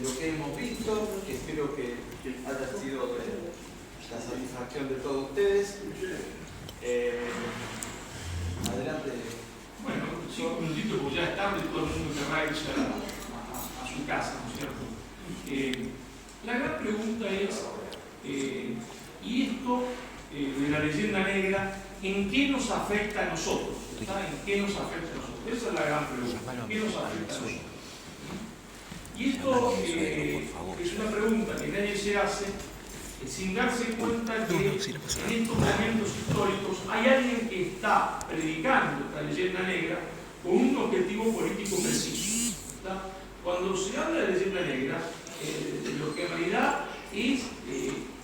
lo que hemos visto, que espero que haya sido de la satisfacción de todos ustedes. Adelante. Bueno, 5 minutitos porque ya es tarde y todo el mundo querrá irse a su casa, ¿no es cierto? La gran pregunta es, ¿y esto de la leyenda negra, en qué nos afecta a nosotros? ¿Está? ¿En qué nos afecta a nosotros? Esa es la gran pregunta. ¿En qué nos afecta a nosotros? Y esto es una pregunta que nadie se hace sin darse cuenta que en estos momentos históricos hay alguien que está predicando esta leyenda negra con un objetivo político preciso. ¿Está? Cuando se habla de leyenda negra, lo que en realidad es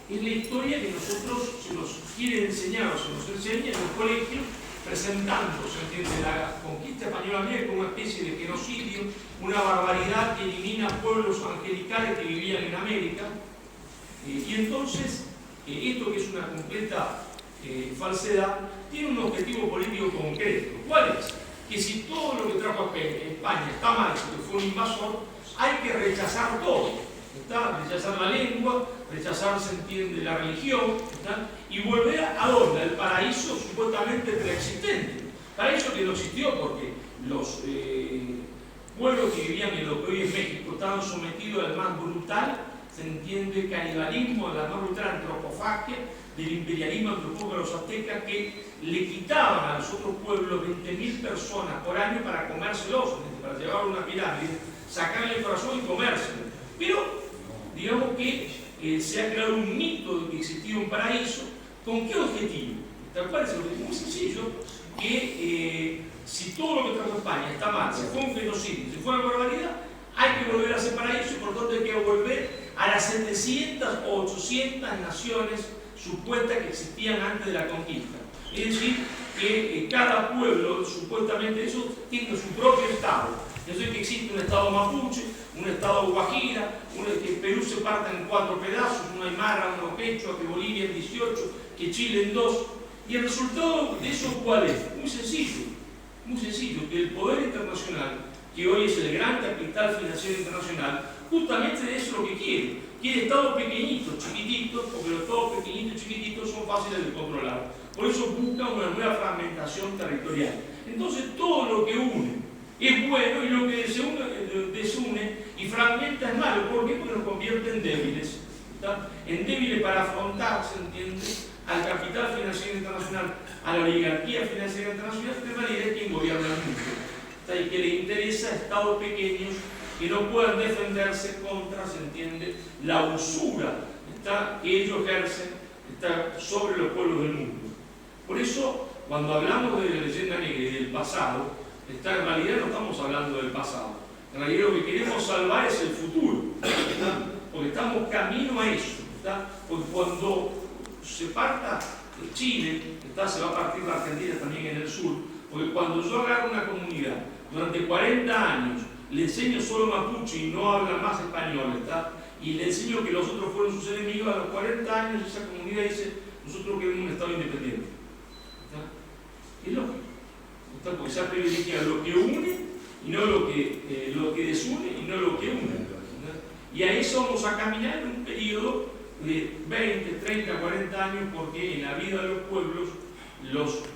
la historia que nosotros se nos quiere enseñar o se nos enseña en los colegios, presentando, se entiende, la conquista española como una especie de genocidio, una barbaridad que elimina pueblos angelicales que vivían en América. Y entonces, esto que es una completa falsedad, tiene un objetivo político concreto. ¿Cuál es? Que si todo lo que trajo a España está mal, que fue un invasor, hay que rechazar todo. ¿Está? Rechazar la lengua, rechazar, se entiende, la religión, ¿está? Y volver a dónde? Al paraíso supuestamente preexistente. Paraíso que no existió porque los pueblos que vivían en lo que hoy es México estaban sometidos al más brutal, se entiende, canibalismo, a la más brutal antropofagia del imperialismo antropófago de los aztecas, que le quitaban a los otros pueblos 20.000 personas por año para comérselos, para llevar una pirámide, sacarle el corazón y comérselo. Pero digamos que se ha creado un mito de que existía un paraíso. ¿Con qué objetivo? Tal cual es el objetivo muy sencillo, que si todo lo que trajo España está mal, si fue un genocidio, si fue una barbaridad, hay que volver a ese paraíso y por tanto hay que volver a las 700 o 800 naciones supuestas que existían antes de la conquista. Es decir, que cada pueblo, supuestamente eso, tiene su propio estado. Es decir, que existe un estado mapuche, un estado guajira, que Perú se parta en 4 pedazos, una aymara, una quechua, que Bolivia en 18, que Chile en 2. Y el resultado de eso, ¿cuál es? Muy sencillo, que el poder internacional, que hoy es el gran capital financiero internacional, justamente de eso es lo que quiere. Quiere estados pequeñitos, chiquititos, porque los estados pequeñitos, chiquititos son fáciles de controlar. Por eso busca una nueva fragmentación territorial. Entonces todo lo que une es bueno y lo que desune y fragmenta es malo. ¿Por qué? Porque nos convierte en débiles. ¿Está? En débiles para afrontar, se entiende, al capital financiero internacional, a la oligarquía financiera internacional, que en realidad es quien gobierna el mundo. ¿Está? Y que le interesa a estados pequeños que no puedan defenderse contra, se entiende, la usura, ¿está?, que ellos ejercen, ¿está?, sobre los pueblos del mundo. Por eso, cuando hablamos de la leyenda negra y del pasado, ¿está?, en realidad no estamos hablando del pasado. En realidad lo que queremos salvar es el futuro, ¿está?, porque estamos camino a eso, ¿está?, porque cuando se parta Chile, ¿está?, se va a partir la Argentina también en el sur, porque cuando yo agarro una comunidad durante 40 años, le enseño solo mapuche y no habla más español, ¿está?, y le enseño que los otros fueron sus enemigos, a los 40 años esa comunidad dice, nosotros queremos un Estado independiente. ¿Está? Es lógico, ¿está?, porque se ha privilegiado lo que une y no lo que desune y no lo que une. ¿Está? Y a eso vamos a caminar en un periodo de 20, 30, 40 años, porque en la vida de los pueblos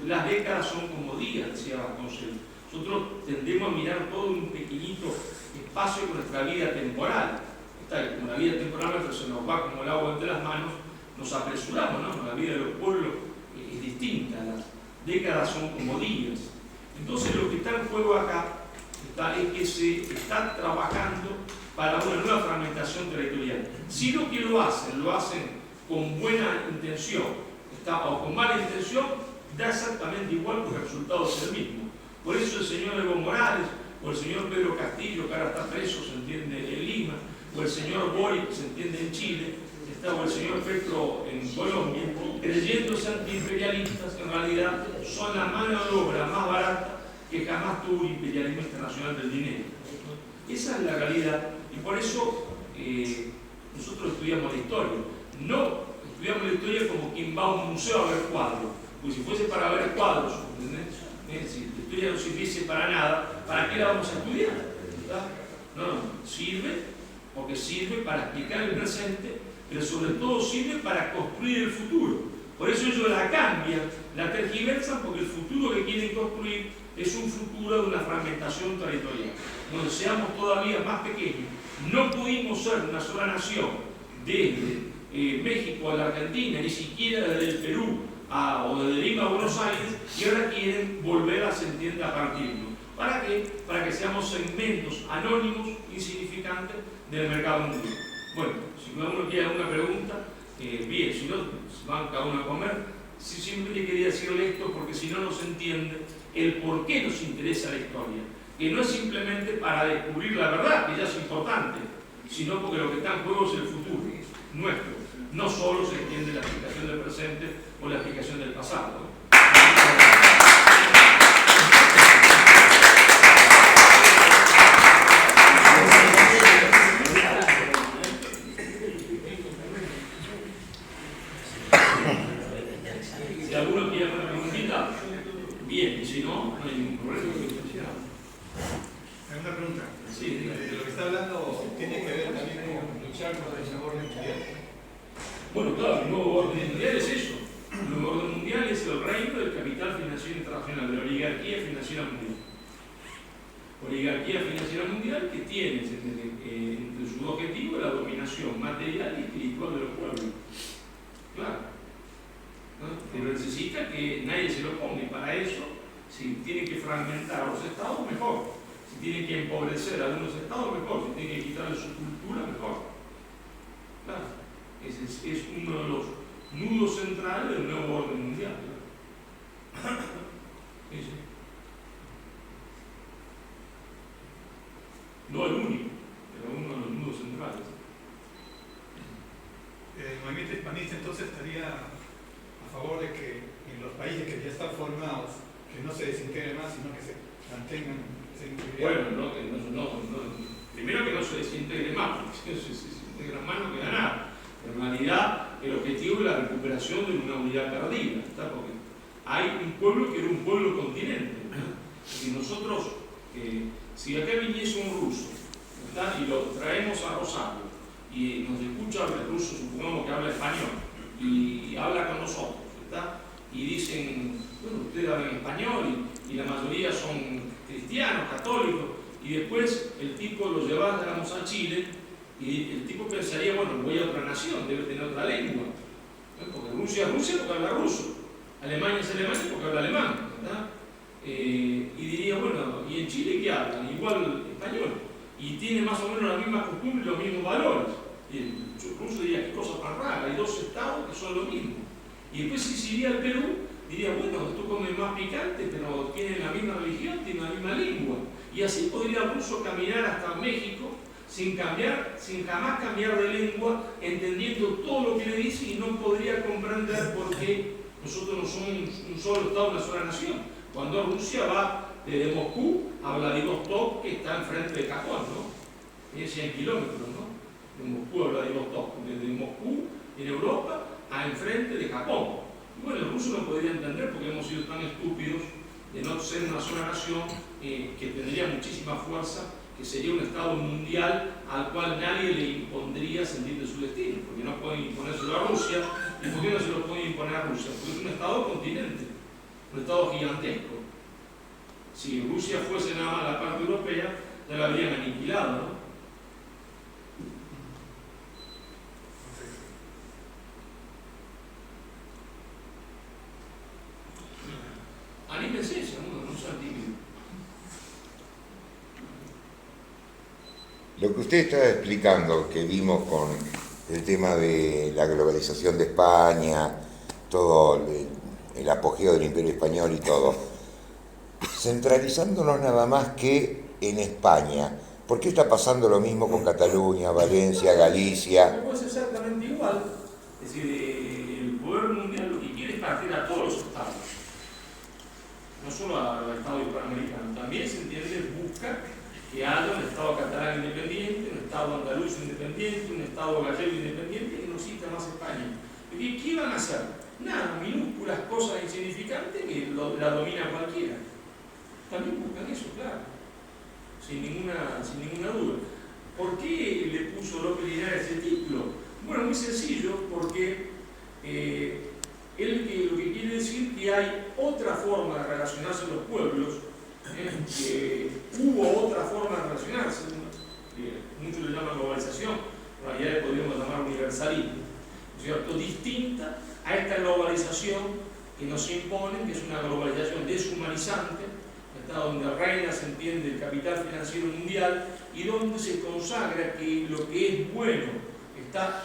las décadas son como días, decía Vasconcelos. Nosotros tendemos a mirar todo en un pequeñito espacio de nuestra vida temporal. Como la vida temporal se nos va como el agua entre las manos, nos apresuramos, ¿no? La vida de los pueblos es distinta, las décadas son como días. Entonces lo que está en juego acá es que se está trabajando para una nueva fragmentación territorial. Si lo que lo hacen con buena intención, o con mala intención, da exactamente igual, porque el resultado es el mismo. Por eso el señor Evo Morales, o el señor Pedro Castillo, que ahora está preso, se entiende, en Lima, o el señor Boric, se entiende, en Chile, o el señor Petro en Colombia, creyéndose antiimperialistas, que en realidad son la mano de obra más barata que jamás tuvo el imperialismo internacional del dinero. Esa es la realidad, y por eso nosotros estudiamos la historia. No estudiamos la historia como quien va a un museo a ver cuadros, porque si fuese para ver cuadros, ¿entendés?, si la historia no sirviese para nada, ¿para qué la vamos a estudiar? ¿Verdad? No, sirve porque sirve para explicar el presente, pero sobre todo sirve para construir el futuro. Por eso ellos la cambian, la tergiversan, porque el futuro que quieren construir es un futuro de una fragmentación territorial, donde seamos todavía más pequeños. No pudimos ser una sola nación desde México a la Argentina, ni siquiera desde el Perú o desde Lima a Buenos Aires, y ahora quieren volver a, se entiende, a partirnos. ¿Para qué? Para que seamos segmentos anónimos, insignificantes del mercado mundial. Bueno, si uno quiere alguna pregunta, bien, si no, van cada uno a comer. Simplemente quería decirle esto porque si no, no se entiende el por qué nos interesa la historia. Que no es simplemente para descubrir la verdad, que ya es importante, sino porque lo que está en juego es el futuro nuestro. No solo se entiende la explicación del presente o la explicación del pasado. Si alguno quiere una preguntita, bien, y si no, no hay ningún problema. Hay una pregunta. Sí, Lo que está hablando tiene que ver también con luchar contra el nuevo orden mundial. bueno, claro, el nuevo orden mundial es eso. El nuevo orden mundial es el reino del capital financiero internacional, de la oligarquía financiera mundial. Oligarquía financiera mundial que tiene entre sus objetivos la dominación material y espiritual de los pueblos. Claro. ¿No? Pero necesita que nadie se lo ponga, y para eso, si tiene que fragmentar a los estados, mejor. Si tiene que empobrecer a algunos estados, mejor. Si tiene que quitarle su cultura, mejor. Claro. Ese es uno de los nudos centrales del nuevo orden mundial. Sí, sí. No el único, pero uno de los nudos centrales. El movimiento hispanista entonces estaría a favor de que en los países que ya están formados, que no se desintegren más, sino que se mantengan esa integridad. Bueno, primero que no se desintegre más, porque si se desintegra más no queda nada. En realidad, el objetivo es la recuperación de una unidad perdida, ¿está? Porque hay un pueblo que era un pueblo continente. Si nosotros, si acá viniese un ruso, ¿está? Y lo traemos a Rosario, y nos escucha el ruso, supongamos que habla español, y habla con nosotros, ¿está? Y dicen, bueno, ustedes hablan español, y la mayoría son cristianos, católicos, y después el tipo lo llevamos a Chile, y el tipo pensaría, bueno, voy a otra nación, debe tener otra lengua. ¿No? Porque Rusia es Rusia porque habla ruso. Alemania es Alemania porque habla alemán. ¿Verdad? Y diría, bueno, ¿y en Chile qué hablan? Igual español. Y tiene más o menos las mismas costumbres y los mismos valores. Y el ruso diría, qué cosa tan rara, hay dos estados que son lo mismo. Y después si iría al Perú, diría, bueno, esto come más picante, pero tienen la misma religión, tienen la misma lengua. Y así podría el ruso caminar hasta México, sin jamás cambiar de lengua, entendiendo todo lo que le dice, y no podría comprender por qué nosotros no somos un solo Estado, una sola nación. Cuando Rusia va desde Moscú a Vladivostok, que está enfrente de Japón, ¿no? Tiene 100 kilómetros, ¿no? De Moscú a Vladivostok, desde Moscú, en Europa, a enfrente de Japón. Y bueno, el ruso no podría entender porque hemos sido tan estúpidos de no ser una sola nación que tendría muchísima fuerza, que sería un Estado mundial al cual nadie le impondría sentir de su destino, porque no pueden imponérselo a Rusia. ¿Y por qué no se lo pueden imponer a Rusia? Porque es un Estado continente, un Estado gigantesco. Si Rusia fuese nada más la parte europea, ya la habrían aniquilado, ¿no? Anímense, no sean tímidos. Lo que usted está explicando, que vimos con el tema de la globalización de España, todo el apogeo del Imperio Español y todo, centralizándonos nada más que en España, ¿por qué está pasando lo mismo con Cataluña, Valencia, Galicia? No es exactamente igual. Es decir, el poder mundial lo que quiere es partir a todos los estados, no solo al Estado hispanoamericano, también se entiende, busca que haya un Estado catalán independiente, un Estado andaluz independiente, un Estado gallego independiente, que no exista más España. ¿Qué van a hacer? Nada, minúsculas cosas insignificantes que la domina cualquiera. También buscan eso, claro, sin ninguna duda. ¿Por qué le puso López Linares ese título? Bueno, muy sencillo, porque él lo que quiere decir que hay otra forma de relacionarse los pueblos, que hubo otra forma de relacionarse, muchos le llaman globalización, en realidad le podríamos llamar universalismo, ¿no es cierto?, distinta a esta globalización que nos imponen, que es una globalización deshumanizante, donde reina, se entiende, el capital financiero mundial, y donde se consagra que lo que es bueno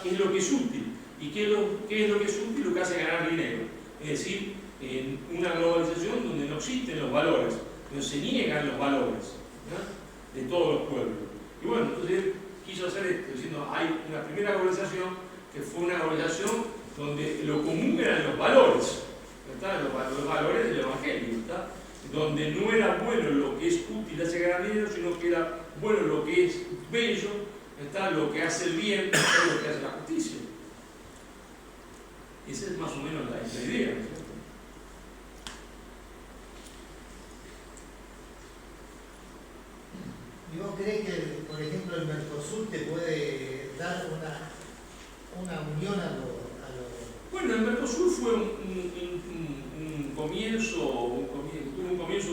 es lo que es útil. ¿Y qué es lo que es útil? Lo que hace ganar dinero. Es decir, en una globalización donde no existen los valores, donde se niegan los valores, ¿no?, de todos los pueblos. Y bueno, entonces él quiso hacer esto, diciendo, hay una primera globalización que fue una globalización donde lo común eran los valores, los valores del Evangelio, ¿está?, donde no era bueno lo que es útil hace ganar dinero, sino que era bueno lo que es bello, ¿está?, lo que hace el bien, lo que hace la justicia. Esa es más o menos la idea, ¿no es cierto? ¿Y vos crees que, por ejemplo, el Mercosur te puede dar una unión a lo... Bueno, el Mercosur fue un comienzo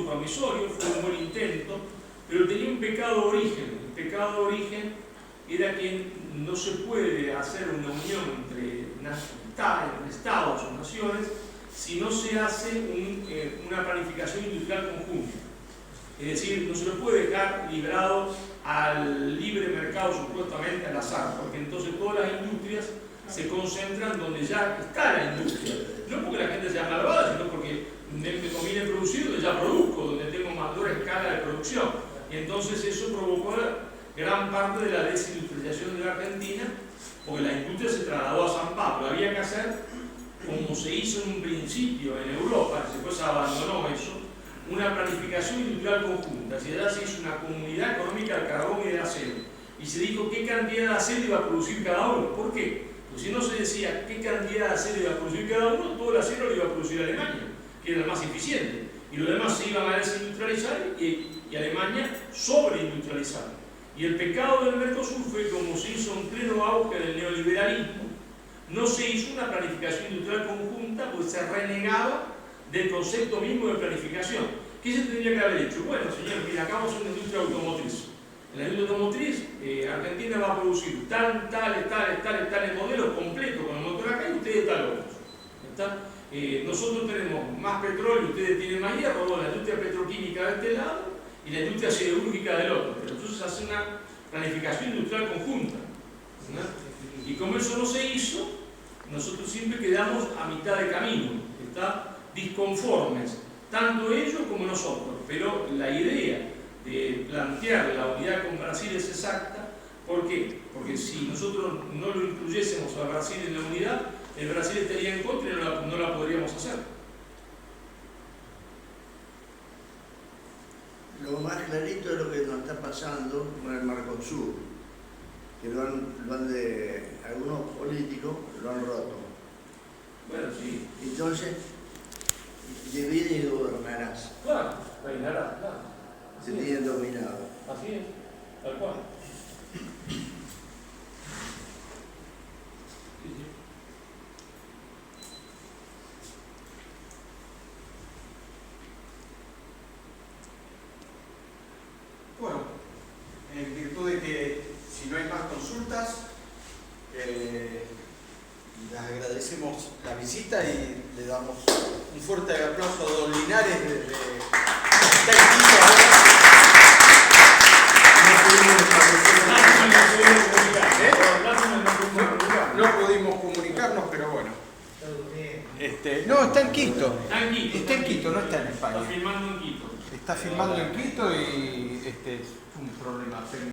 promisorio, fue un buen intento, pero tenía un pecado de origen. El pecado de origen era que no se puede hacer una unión entre estados o naciones si no se hace una planificación industrial conjunta. Es decir, no se lo puede dejar librado al libre mercado, supuestamente al azar, porque entonces todas las industrias se concentran donde ya está la industria. No porque la gente sea malvada, sino porque me conviene producir donde ya produzco, donde tengo mayor escala de producción. Y entonces eso provocó gran parte de la desindustrialización de la Argentina, porque la industria se trasladó a San Pablo. Había que hacer, como se hizo en un principio en Europa, después se abandonó eso, una planificación industrial conjunta. Si allá se hizo una comunidad económica del carbón y del acero, y se dijo qué cantidad de acero iba a producir cada uno. ¿Por qué? Pues si no se decía qué cantidad de acero iba a producir cada uno, todo el acero lo iba a producir Alemania, que era el más eficiente, y los demás se iban a desindustrializar y Alemania sobreindustrializar. Y el pecado del Mercosur fue, como se hizo en pleno auge del neoliberalismo, no se hizo una planificación industrial conjunta, pues se renegaba del concepto mismo de planificación. ¿Qué se tendría que haber hecho? Bueno, señor, mira, acá vamos a una industria automotriz. En la industria automotriz, Argentina va a producir tales modelos completos con el motor acá y ustedes tal otros. Nosotros tenemos más petróleo, ustedes tienen más hierro, bueno, la industria petroquímica de este lado y la industria siderúrgica del otro. Pero entonces se hace una planificación industrial conjunta, ¿no? Y como eso no se hizo, nosotros siempre quedamos a mitad de camino, disconformes, tanto ellos como nosotros. Pero la idea de plantear la unidad con Brasil es exacta. ¿Por qué? Porque si nosotros no lo incluyésemos a Brasil en la unidad, el Brasil estaría en contra y no la podríamos hacer. Lo más clarito es lo que nos está pasando con el Mercosur, que algunos políticos lo han roto. Bueno, sí. Entonces, divide y gobernarás. Claro, reinará, claro. Se tienen dominado. Así es, tal cual. Bueno, en virtud de que si no hay más consultas, les agradecemos la visita y le damos un fuerte aplauso a Don Linares desde no pudimos comunicarnos, pero bueno. No, está en Quito. Está en Quito, no está en España. Está filmando en Quito. Está filmando en Quito y es un problema técnico.